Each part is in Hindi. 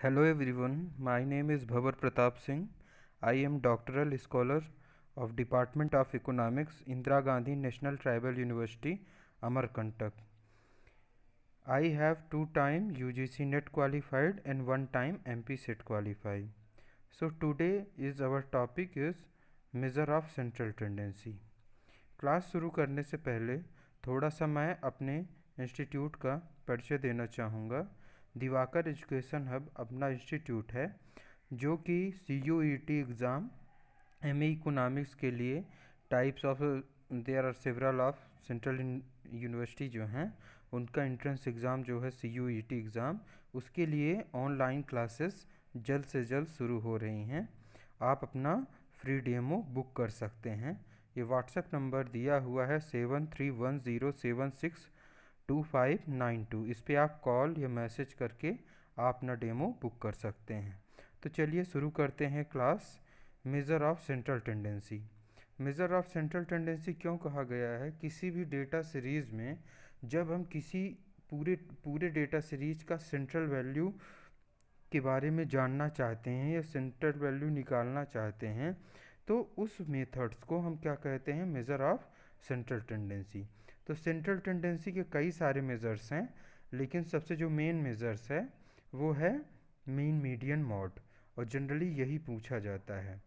Hello everyone, my name is Bhavar Pratap Singh. I am doctoral scholar of Department of Economics, Indira Gandhi National Tribal University, Amarkantak. I have 2 time UGC NET qualified and 1 time MP SET qualified. So today is our topic is measure of central tendency. Class शुरू करने से पहले थोड़ा सा मैं अपने इंस्टीट्यूट का परिचय देना चाहूँगा। दिवाकर एजुकेशन हब अपना इंस्टीट्यूट है जो कि CUET एग्ज़ाम MA इकोनॉमिक्स के लिए types of there are several of central university जो हैं उनका एंट्रेंस एग्ज़ाम जो है CUET एग्ज़ाम, उसके लिए ऑनलाइन क्लासेस जल्द से जल्द शुरू हो रही हैं। आप अपना फ्री डेमो बुक कर सकते हैं। ये व्हाट्सएप नंबर दिया हुआ है 7310762592। इस पर आप कॉल या मैसेज करके आप अपना डेमो बुक कर सकते हैं। तो चलिए शुरू करते हैं class. Measure of central tendency. Measure of central tendency क्यों कहा गया है? किसी भी डेटा सीरीज़ में जब हम किसी पूरे डेटा सीरीज़ का सेंट्रल वैल्यू के बारे में जानना चाहते हैं या सेंट्रल वैल्यू निकालना चाहते हैं तो उस मेथड्स को हम क्या कहते हैं? Measure of central tendency. तो सेंट्रल टेंडेंसी के कई सारे मेज़र्स हैं, लेकिन सबसे जो मेन मेज़र्स है वो है मीन मीडियन मॉड, और जनरली यही पूछा जाता है।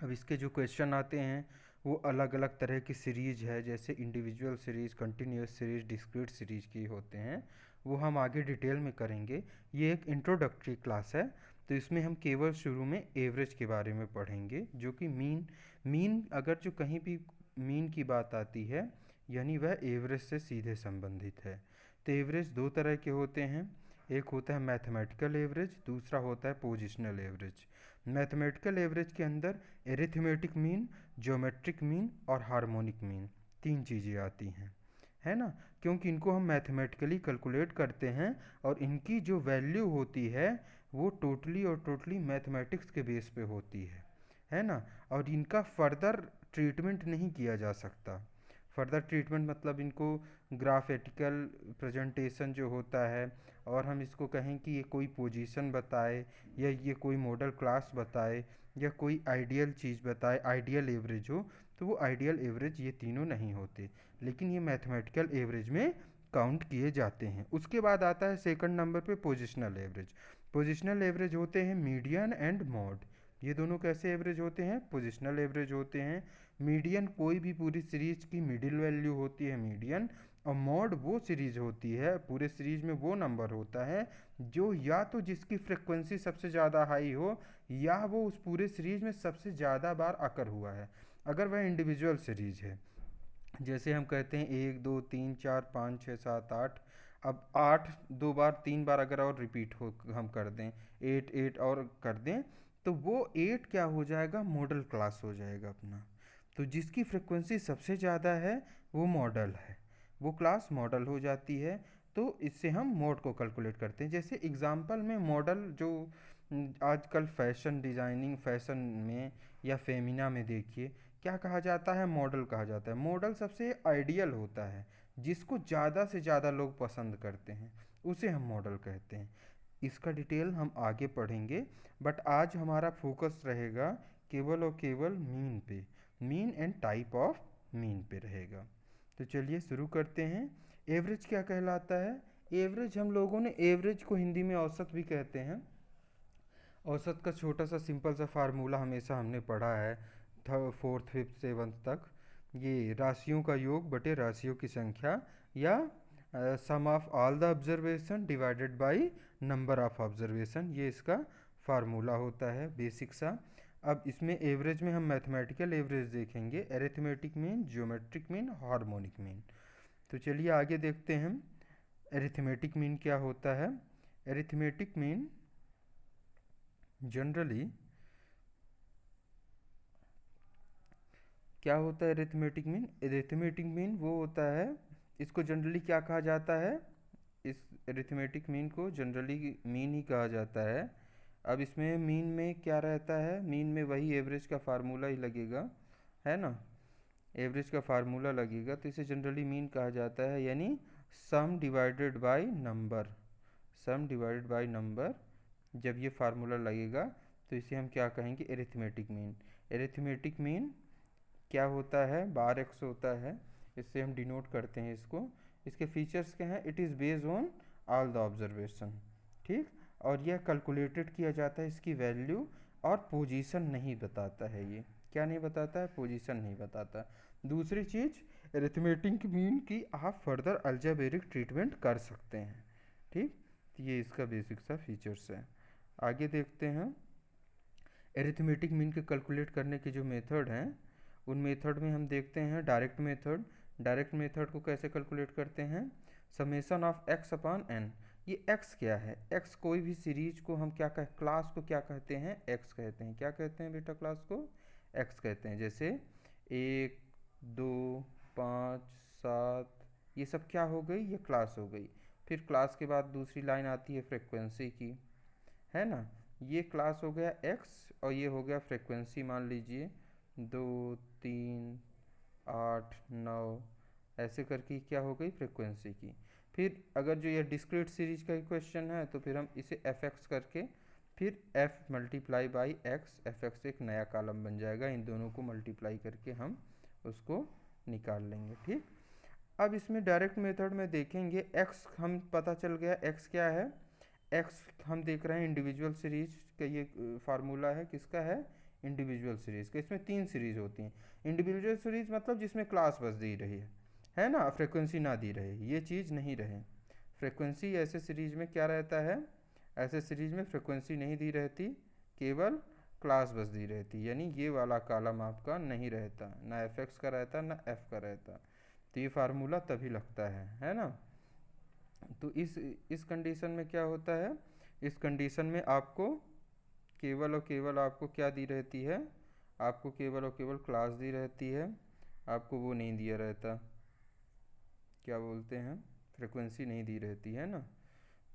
अब इसके जो क्वेश्चन आते हैं वो अलग अलग तरह की सीरीज है, जैसे individual series, continuous series, discrete series की होते हैं। वो हम आगे डिटेल में करेंगे। ये एक इंट्रोडक्टरी क्लास है, तो इसमें हम केवल शुरू में एवरेज के बारे में पढ़ेंगे, जो कि मीन अगर जो कहीं भी मीन की बात आती है यानी वह एवरेज से सीधे संबंधित है। तो एवरेज दो तरह के होते हैं, एक होता है मैथमेटिकल एवरेज, दूसरा होता है पोजिशनल एवरेज। मैथमेटिकल एवरेज के अंदर एरिथमेटिक मीन, ज्योमेट्रिक मीन और हार्मोनिक मीन 3 चीज़ें आती हैं, है ना? क्योंकि इनको हम मैथमेटिकली कैलकुलेट करते हैं और इनकी जो वैल्यू होती है वो टोटली मैथमेटिक्स के बेस पे होती है ना? और इनका फर्दर ट्रीटमेंट नहीं किया जा सकता। फर्दर ट्रीटमेंट मतलब इनको ग्राफेटिकल प्रेजेंटेशन जो होता है, और हम इसको कहें कि ये कोई पोजीशन बताए या ये कोई मॉडल क्लास बताए या कोई आइडियल चीज़ बताए, आइडियल एवरेज हो, तो वो आइडियल एवरेज ये तीनों नहीं होते, लेकिन ये मैथमेटिकल एवरेज में काउंट किए जाते हैं। उसके बाद आता है सेकंड नंबर पे पोजिशनल एवरेज। पोजिशनल एवरेज होते हैं मीडियन एंड मॉड। ये दोनों कैसे एवरेज होते हैं? पोजिशनल एवरेज होते हैं। मीडियन कोई भी पूरी सीरीज की मिडिल वैल्यू होती है मीडियन, और मॉड वो सीरीज होती है, पूरे सीरीज में वो नंबर होता है जो या तो जिसकी फ्रिक्वेंसी सबसे ज़्यादा हाई हो या वो उस पूरे सीरीज में सबसे ज़्यादा बार अकर हुआ है। अगर वह इंडिविजुअल सीरीज है, जैसे हम कहते हैं 1 2 3 4 5 6 7 8, अब 8 2 बार 3 बार अगर और रिपीट हो हम कर दें, 8 और कर दें, तो वो 8 क्या हो जाएगा? मॉडल क्लास हो जाएगा अपना। तो जिसकी फ्रिक्वेंसी सबसे ज़्यादा है वो मॉडल है, वो क्लास मॉडल हो जाती है। तो इससे हम मोड को कैलकुलेट करते हैं। जैसे एग्जांपल में मॉडल जो आजकल फैशन डिज़ाइनिंग, फैशन में या फेमिना में देखिए क्या कहा जाता है? मॉडल कहा जाता है। मॉडल सबसे आइडियल होता है, जिसको ज़्यादा से ज़्यादा लोग पसंद करते हैं, उसे हम मॉडल कहते हैं। इसका डिटेल हम आगे पढ़ेंगे, बट आज हमारा फोकस रहेगा केवल और केवल मीन पे, mean and type of mean पे रहेगा। तो चलिए शुरू करते हैं। एवरेज क्या कहलाता है? एवरेज हम लोगों ने एवरेज को हिंदी में औसत भी कहते हैं। औसत का छोटा सा सिंपल सा फार्मूला हमेशा हमने पढ़ा है फोर्थ फिफ्थ सेवन्थ तक। ये राशियों का योग बटे राशियों की संख्या, या sum of all the observation divided by number of observation, ये इसका फार्मूला होता है बेसिक सा। अब इसमें एवरेज में हम मैथमेटिकल एवरेज देखेंगे, arithmetic mean, geometric mean, harmonic mean. तो चलिए आगे देखते हैं हम एरिथमेटिक मीन क्या होता है। एरिथमेटिक मीन जनरली क्या होता है? एरिथमेटिक मीन, एरिथमेटिक मीन वो होता है, इसको जनरली क्या कहा जाता है? इस एरिथमेटिक मीन को जनरली मीन ही कहा जाता है। अब इसमें मीन में क्या रहता है? मीन में वही एवरेज का फार्मूला ही लगेगा, है ना? एवरेज का फार्मूला लगेगा, तो इसे जनरली मीन कहा जाता है, यानी सम divided by number, some divided by number, जब ये फार्मूला लगेगा तो इसे हम क्या कहेंगे, एरिथमेटिक मीन। एरिथमेटिक मीन क्या होता है, बार एक्स होता है, इससे हम डिनोट करते हैं इसको। इसके फीचर्स क्या हैं, it is based on all the observation, ठीक। और यह कैलकुलेटेड किया जाता है, इसकी वैल्यू और पोजीशन नहीं बताता है। ये क्या नहीं बताता है, पोजीशन नहीं बताता। दूसरी चीज़, एरिथमेटिक मीन की आप फर्दर अलजेब्रिक ट्रीटमेंट कर सकते हैं, ठीक। तो ये इसका बेसिक सा फीचर्स है। आगे देखते हैं, एरिथमेटिक मीन के कैलकुलेट करने के जो मेथड हैं, उन मेथड में हम देखते हैं डायरेक्ट मेथड। डायरेक्ट मेथड को कैसे कैलकुलेट करते हैं, summation of X upon N. ये एक्स क्या है, एक्स कोई भी सीरीज को हम क्या कह, क्लास को क्या कहते हैं, एक्स कहते हैं। क्या कहते हैं बेटा, क्लास को एक्स कहते हैं। जैसे 1 2 5 7 ये सब क्या हो गई, ये क्लास हो गई। फिर क्लास के बाद दूसरी लाइन आती है फ्रिक्वेंसी की, है ना। ये क्लास हो गया एक्स और ये हो गया फ्रिक्वेंसी, मान लीजिए 2 3 8 9 ऐसे करके क्या हो गई, फ्रिक्वेंसी की। फिर अगर जो ये डिस्क्रीट सीरीज का क्वेश्चन है तो फिर हम इसे एफ एक्स करके फिर F multiply by x, F x एक नया कॉलम बन जाएगा। इन दोनों को मल्टीप्लाई करके हम उसको निकाल लेंगे, ठीक। अब इसमें डायरेक्ट मेथड में देखेंगे, एक्स हम पता चल गया एक्स क्या है। एक्स हम देख रहे हैं इंडिविजुअल सीरीज का, ये फार्मूला है किसका है, इंडिविजुअल सीरीज का। इसमें 3 सीरीज होती हैं। इंडिविजुअल सीरीज मतलब जिसमें क्लास बस दी रही है ना, फ्रिक्वेंसी ना दी रहे, ये चीज़ नहीं रहे। फ्रिक्वेंसी ऐसे सीरीज में क्या रहता है, ऐसे सीरीज में फ्रिक्वेंसी नहीं दी रहती, केवल क्लास बस दी रहती, यानी ये वाला कॉलम आपका नहीं रहता, ना एफ एक्स का रहता ना एफ का रहता। तो ये फार्मूला तभी लगता है ना। तो इस कंडीशन में क्या होता है, इस कंडीशन में आपको केवल और केवल आपको क्या दी रहती है, आपको केवल और केवल क्लास दी रहती है, आपको वो नहीं दिया रहता, क्या बोलते हैं, फ्रिक्वेंसी नहीं दी रहती है ना।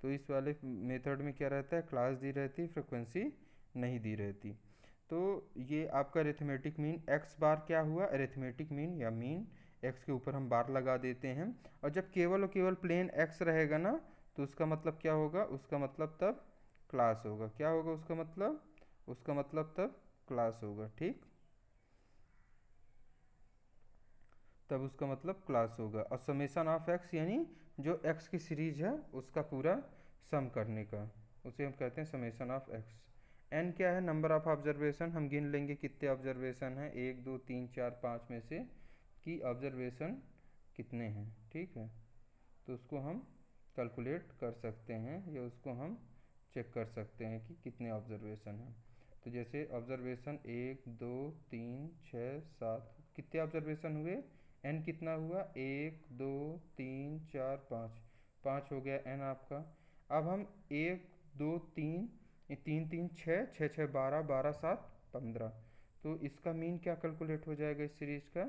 तो इस वाले मेथड में क्या रहता है, क्लास दी रहती, फ्रिक्वेंसी नहीं दी रहती। तो ये आपका अरिथमेटिक मीन एक्स बार क्या हुआ, अरिथमेटिक मीन या मीन, एक्स के ऊपर हम बार लगा देते हैं। और जब केवल और केवल प्लेन एक्स रहेगा ना, तो उसका मतलब क्या होगा, उसका मतलब तब क्लास होगा। क्या होगा उसका मतलब, उसका मतलब तब क्लास होगा, ठीक। तब उसका मतलब क्लास होगा। और समेसन ऑफ एक्स यानी जो एक्स की सीरीज है उसका पूरा सम करने का, उसे हम कहते हैं समेसन ऑफ एक्स। एन क्या है, नंबर ऑफ ऑब्जर्वेशन, हम गिन लेंगे कितने ऑब्जर्वेशन हैं, 1 2 3 4 5 में से कि ऑब्जर्वेशन कितने हैं, ठीक है। तो उसको हम कैलकुलेट कर सकते हैं या उसको हम चेक कर सकते हैं कि कितने ऑब्जर्वेशन हैं। तो जैसे ऑब्जर्वेशन 1 2 3 6 7, कितने ऑब्जर्वेशन हुए, एन कितना हुआ, 1 2 3 4 5, 5 हो गया एन आपका। अब हम 1 2 3 3 3 6 6 6 12 12 7 15, तो इसका मीन क्या कैलकुलेट हो जाएगा इस सीरीज का,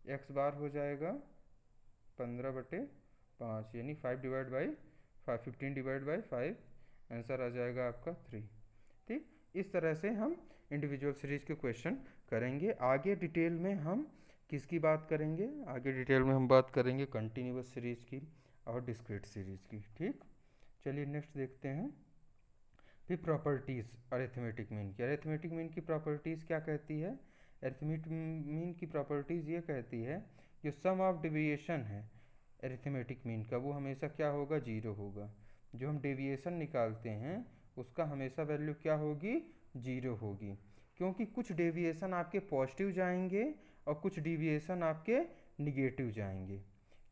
एक्स बार हो जाएगा 15/5, यानी 5 divide by 15 divide by 5, answer आ जाएगा आपका 3, ठीक। इस तरह से हम इंडिविजुअल सीरीज के क्वेश्चन करेंगे। आगे डिटेल में हम किसकी बात करेंगे, आगे डिटेल में हम बात करेंगे कंटिन्यूअस सीरीज की और डिस्क्रीट सीरीज की, ठीक। चलिए नेक्स्ट देखते हैं। फिर प्रॉपर्टीज़ अरिथमेटिक मीन की, अरिथमेटिक मीन की प्रॉपर्टीज़ क्या कहती है, अरिथमेटिक मीन की प्रॉपर्टीज़ ये कहती है जो सम ऑफ डेविएशन है अरिथमेटिक मीन का, वो हमेशा क्या होगा, 0 होगा। जो हम डेविएशन निकालते हैं उसका हमेशा वैल्यू क्या होगी, 0 होगी। क्योंकि कुछ डेविएशन आपके पॉजिटिव जाएंगे और कुछ डेविएशन आपके निगेटिव जाएंगे।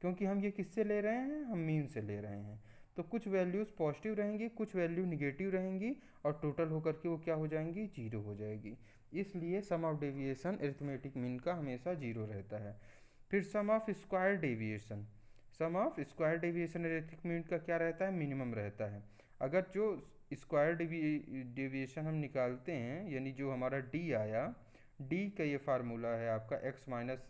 क्योंकि हम ये किससे ले रहे हैं, हम मीन से ले रहे हैं। तो कुछ वैल्यूज़ पॉजिटिव रहेंगी, कुछ वैल्यू निगेटिव रहेंगी और टोटल होकर के वो क्या हो जाएंगी, 0 हो जाएगी। इसलिए sum of deviation arithmetic mean का हमेशा 0 रहता है। फिर sum of square deviation, sum of square deviation arithmetic mean का क्या रहता है, मिनिमम रहता है। अगर जो स्क्वायर डेविएशन हम निकालते हैं, यानी जो हमारा डी आया, डी का ये फार्मूला है आपका एक्स माइनस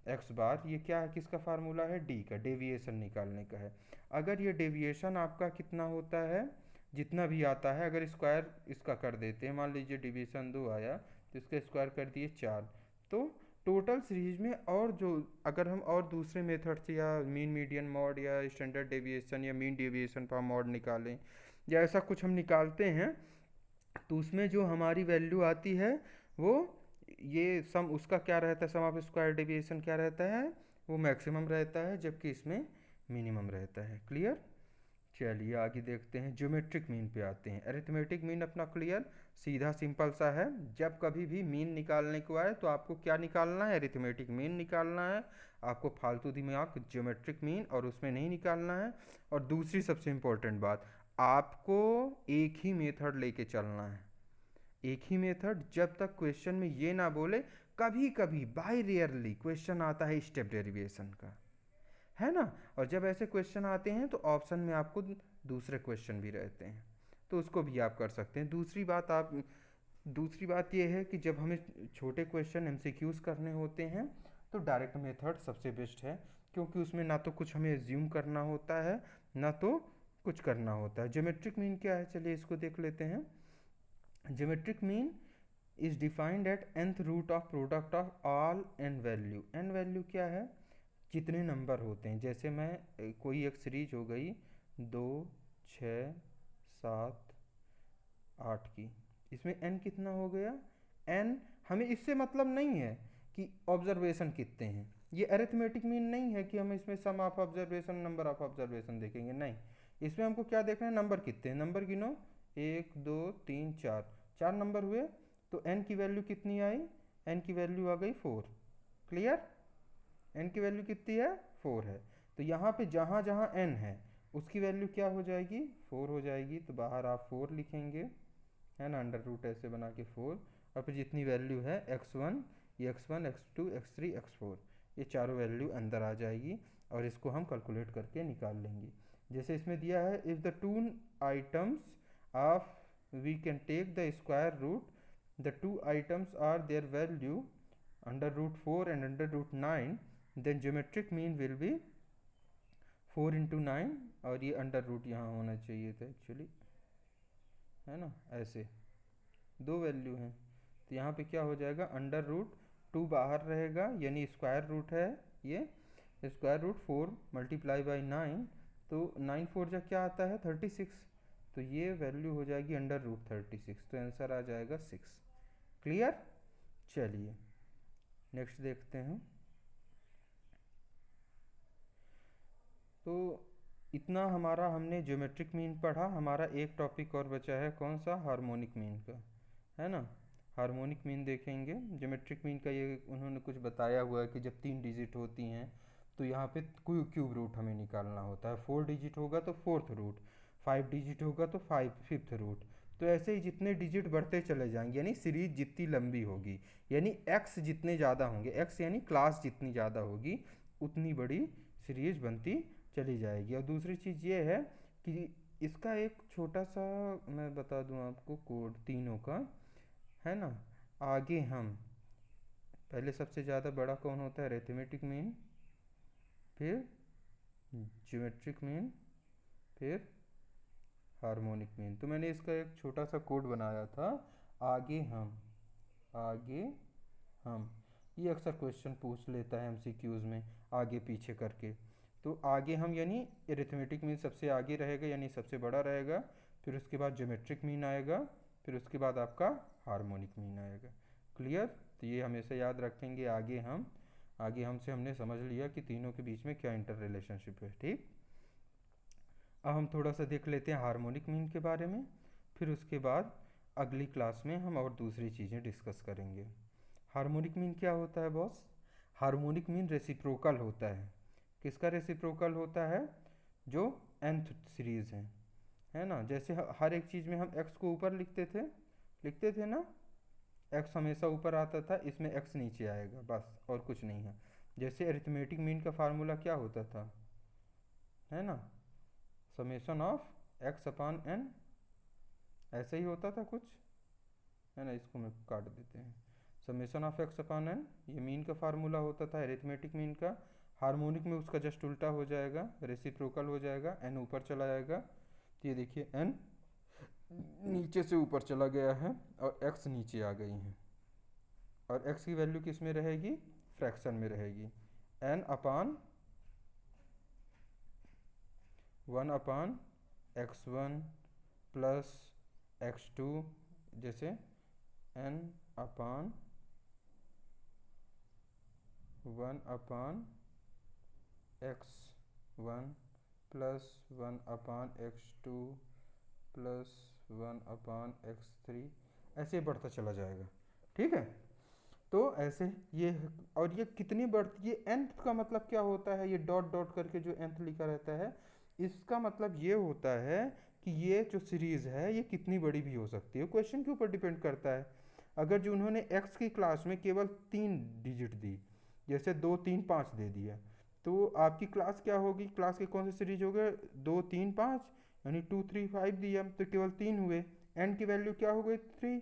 एक्स बार, ये क्या है, किसका फार्मूला है, डी का, डेविएशन निकालने का है। अगर ये डेविएशन आपका कितना होता है, जितना भी आता है, अगर स्क्वायर इसका कर देते हैं, मान लीजिए डिवीज़न 2 आया तो इसका स्क्वायर कर दिए 4, तो टोटल सीरीज में और जो अगर हम और दूसरे मेथड से या मीन मीडियन मॉड या स्टैंडर्ड डेविएशन या मीन डेविएशन का मॉड निकालें या ऐसा कुछ हम निकालते हैं, तो उसमें जो हमारी वैल्यू आती है वो ये सम उसका क्या रहता है, सम ऑफ स्क्वायर डेविएशन क्या रहता है, वो मैक्सिमम रहता है, जबकि इसमें मिनिमम रहता है। क्लियर। चलिए आगे देखते हैं, ज्योमेट्रिक मीन पे आते हैं। अरिथमेटिक मीन अपना क्लियर, सीधा सिंपल सा है। जब कभी भी मीन निकालने को आए तो आपको क्या निकालना है, अरिथमेटिक मीन निकालना है। आपको फालतू दिमाग ज्योमेट्रिक मीन और उसमें नहीं निकालना है। और दूसरी सबसे इम्पोर्टेंट बात, आपको एक ही मेथड लेके चलना है, एक ही मेथड। जब तक क्वेश्चन में ये ना बोले, कभी कभी बाय रेयरली क्वेश्चन आता है स्टेप डेरिवेशन का, है ना। और जब ऐसे क्वेश्चन आते हैं तो ऑप्शन में आपको दूसरे क्वेश्चन भी रहते हैं, तो उसको भी आप कर सकते हैं। दूसरी बात यह है कि जब हमें छोटे क्वेश्चन एमसीक्यूज करने होते हैं तो डायरेक्ट मेथड सबसे बेस्ट है, क्योंकि उसमें ना तो कुछ हमें एज्यूम करना होता है, ना तो कुछ करना होता है। ज्योमेट्रिक मीन क्या है, चलिए इसको देख लेते हैं। Geometric mean is defined at nth root of product of all n value. n value क्या है, जितने नंबर होते हैं। जैसे मैं कोई एक सीरीज हो गई 2, 6, 7, 8 की, इसमें n कितना हो गया, n हमें इससे मतलब नहीं है कि ऑब्जर्वेशन कितने हैं। ये अरिथमेटिक मीन नहीं है कि हम इसमें sum of observation, number of observation देखेंगे, नहीं। इसमें हमको क्या देखना है, नंबर कितने हैं, नंबर गिनो, 1, 2, 3, 4, 4 नंबर हुए। तो n की वैल्यू कितनी आई, n की वैल्यू आ गई 4। क्लियर। n की वैल्यू कितनी है, 4 है। तो यहाँ पे जहाँ जहाँ n है उसकी वैल्यू क्या हो जाएगी, 4 हो जाएगी। तो बाहर आप 4 लिखेंगे, है ना, अंडर रूट ऐसे बना के 4। और फिर जितनी वैल्यू है x1, ये x1, x2, x3, x4, ये चारों वैल्यू अंदर आ जाएगी और इसको हम कैलकुलेट करके निकाल लेंगे। जैसे इसमें दिया है, if the two items of we can take the square root, the two items are their value under root 4 and under root 9, then geometric mean will be 4 into 9, और ये अंडर रूट यहाँ होना चाहिए था एक्चुअली, है ना, ऐसे दो वैल्यू हैं। तो यहाँ पे क्या हो जाएगा, अंडर रूट 2 बाहर रहेगा, यानी स्क्वायर रूट है ये, स्क्वायर रूट 4 मल्टीप्लाई बाई 9, तो 9 4 जा क्या आता है, 36। तो ये वैल्यू हो जाएगी अंडर रूट 36, तो आंसर आ जाएगा 6। क्लियर। चलिए नेक्स्ट देखते हैं। तो इतना हमारा हमने ज्योमेट्रिक मीन पढ़ा। हमारा एक टॉपिक और बचा है, कौन सा, हार्मोनिक मीन का, है ना। हार्मोनिक मीन देखेंगे। ज्योमेट्रिक मीन का ये उन्होंने कुछ बताया हुआ है कि जब 3 डिजिट होती हैं तो यहाँ पे क्यूब रूट हमें निकालना होता है। 4 डिजिट होगा तो 4th रूट, 5 डिजिट होगा तो 5th रूट। तो ऐसे ही जितने डिजिट बढ़ते चले जाएंगे, यानी सीरीज जितनी लंबी होगी, यानी एक्स जितने ज़्यादा होंगे, एक्स यानी क्लास जितनी ज़्यादा होगी, उतनी बड़ी सीरीज बनती चली जाएगी। और दूसरी चीज़ ये है कि इसका एक छोटा सा मैं बता दूं आपको कोड तीनों का, है ना। आगे हम पहले सबसे ज़्यादा बड़ा कौन होता है, अरिथमेटिक मीन, फिर ज्योमेट्रिक मीन, फिर हार्मोनिक मीन। तो मैंने इसका एक छोटा सा कोड बनाया था, आगे हम, आगे हम। ये अक्सर क्वेश्चन पूछ लेता है एमसीक्यूज में, आगे पीछे करके। तो आगे हम यानी अरिथमेटिक मीन सबसे आगे रहेगा, यानी सबसे बड़ा रहेगा, फिर उसके बाद ज्योमेट्रिक मीन आएगा, फिर उसके बाद आपका हार्मोनिक मीन आएगा। क्लियर। तो ये हमेशा याद रखेंगे। आगे हमसे हमने समझ लिया कि तीनों के बीच में क्या इंटर रिलेशनशिप है। ठीक। अब हम थोड़ा सा देख लेते हैं हार्मोनिक मीन के बारे में, फिर उसके बाद अगली क्लास में हम और दूसरी चीज़ें डिस्कस करेंगे। हार्मोनिक मीन क्या होता है बॉस, हार्मोनिक मीन रेसिप्रोकल होता है। किसका रेसिप्रोकल होता है, जो nth सीरीज़ है ना। जैसे हर एक चीज़ में हम x को ऊपर लिखते थे ना, x हमेशा ऊपर आता था, इसमें x नीचे आएगा, बस और कुछ नहीं है। जैसे अरिथमेटिक मीन का फार्मूला क्या होता था, है ना, summation of x upon n, ऐसे ही होता था कुछ, है ना। इसको मैं काट देते हैं, summation of x upon n, ये मीन का फार्मूला होता था अरिथमेटिक मीन का। हार्मोनिक में उसका जस्ट उल्टा हो जाएगा, रेसिप्रोकल हो जाएगा, n ऊपर चला जाएगा। तो ये देखिए n नीचे से ऊपर चला गया है और x नीचे आ गई है, और x की वैल्यू किस में रहेगी, फ्रैक्शन में रहेगी, n upon 1 upon x1 plus x2 जैसे n अपान 1 अपान x1 प्लस 1 अपान x2 प्लस 1 अपान x3 ऐसे बढ़ता चला जाएगा। ठीक है, तो ऐसे ये, और ये कितनी बढ़ती, ये nth का मतलब क्या होता है, ये डॉट डॉट करके जो nth लिखा रहता है, इसका मतलब ये होता है कि ये जो सीरीज़ है ये कितनी बड़ी भी हो सकती है। क्वेश्चन के ऊपर डिपेंड करता है। अगर जो उन्होंने x की क्लास में केवल 3 डिजिट दी, जैसे 2 3 5 दे दिया, तो आपकी क्लास क्या होगी, क्लास के कौन से सीरीज हो गए, 2 3 5, यानी 2 3 5 दिया तो केवल 3 हुए, n की वैल्यू क्या हो गई 3।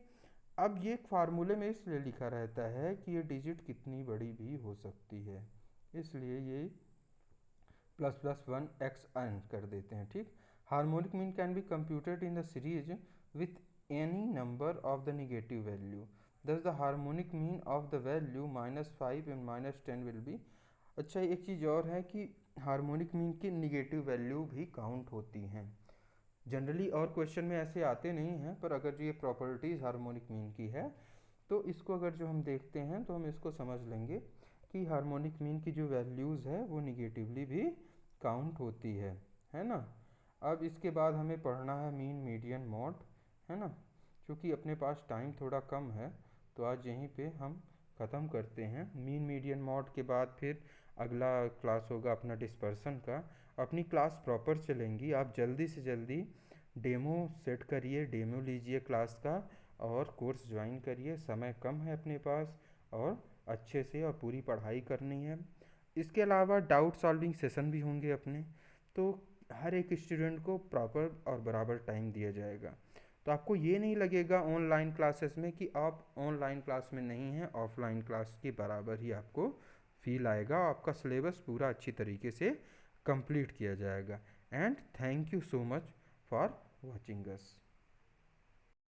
अब ये फार्मूले में इसलिए लिखा रहता है कि ये डिजिट कितनी बड़ी भी हो सकती है, इसलिए ये प्लस प्लस 1 एक्स एन कर देते हैं। ठीक, harmonic mean can be computed in the series with any number of the negative value, thus the harmonic mean of the value -5 and -10 will be. अच्छा, एक चीज़ और है कि हार्मोनिक मीन की निगेटिव वैल्यू भी काउंट होती हैं जनरली, और क्वेश्चन में ऐसे आते नहीं हैं, पर अगर जो ये प्रॉपर्टीज़ हार्मोनिक मीन की है तो इसको अगर जो हम देखते हैं तो हम इसको समझ लेंगे कि हार्मोनिक मीन की जो वैल्यूज़ है वो निगेटिवली भी काउंट होती है ना। अब इसके बाद हमें पढ़ना है मीन मीडियन मॉड, है ना। क्योंकि अपने पास टाइम थोड़ा कम है तो आज यहीं पे हम ख़त्म करते हैं। मीन मीडियन मॉड के बाद फिर अगला क्लास होगा अपना डिस्पर्सन का। अपनी क्लास प्रॉपर चलेंगी, आप जल्दी से जल्दी डेमो सेट करिए, डेमो लीजिए क्लास का और कोर्स ज्वाइन करिए। समय कम है अपने पास और अच्छे से और पूरी पढ़ाई करनी है। इसके अलावा डाउट सॉल्विंग सेशन भी होंगे अपने, तो हर एक स्टूडेंट को प्रॉपर और बराबर टाइम दिया जाएगा। तो आपको ये नहीं लगेगा ऑनलाइन क्लासेस में कि आप ऑनलाइन क्लास में नहीं हैं, ऑफलाइन क्लास के बराबर ही आपको फील आएगा। आपका सिलेबस पूरा अच्छी तरीके से कंप्लीट किया जाएगा। And thank you so much for watching us.